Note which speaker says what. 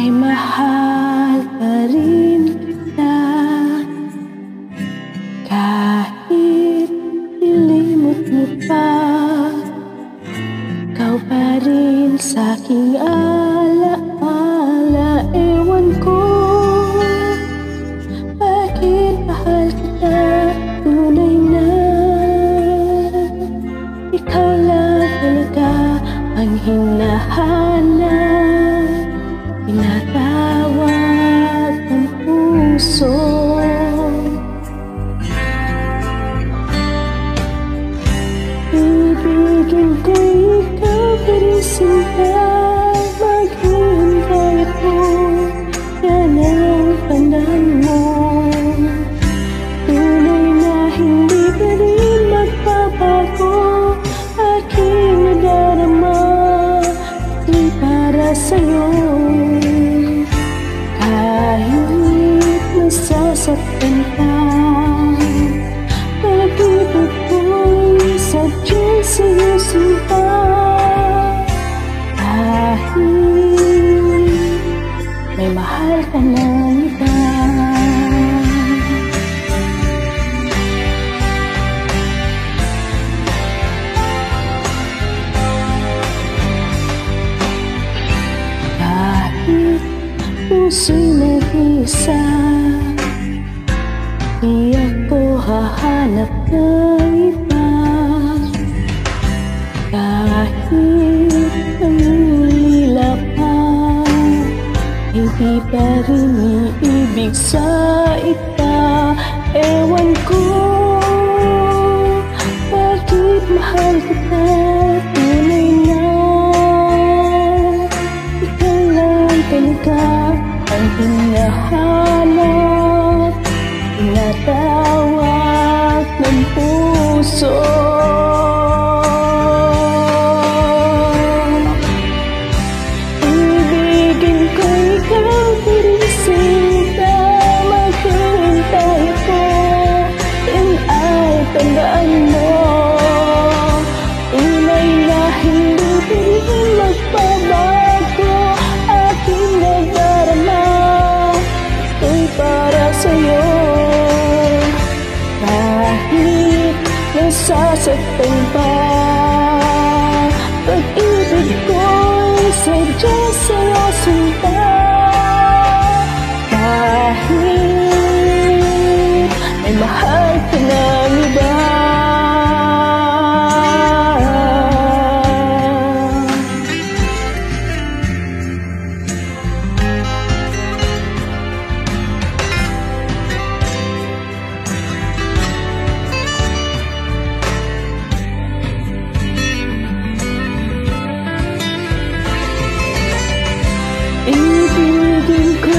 Speaker 1: May mahal pa rin kita, kahit nilimot mo pa. Ikaw pa rin sa'king alaala. Ewan ko bakit mahal kita tunay na. Ikaw lang talaga ang hinahanap, tinatawag ng puso. Ibigin ko ikaw pa rin sinta, maghihintay ako, yan ang panahon mo. Tunay na hindi pa rin magbabago, aking nadarama, ito'y para sa'yo. Kahit nasasaktan ka, pag-ibig ko'y sadyang sa'yo sinta. Kahit may mahal ka ng iba, kahit puso'y nag-iisa, di ako hahanap ng iba. Kahit nangulila pa, hindi pa rin iibig sa ita. Ewan ko bakit mahal kita tunay na. Ikaw lang talaga ang hinahanap, tinatawag ng puso. Ibigin ko ikaw pa rin sinta, maghihintay ako, yan ay tandaan mo. Tunay na hindi pa rin magbabago, aking nadarama, ito'y para sa'yo. Kahit nasasaktan pa, pag-ibig ko'y sadyang sa'yo sinta. Kahit may mahal ka ng iba, ibigin ko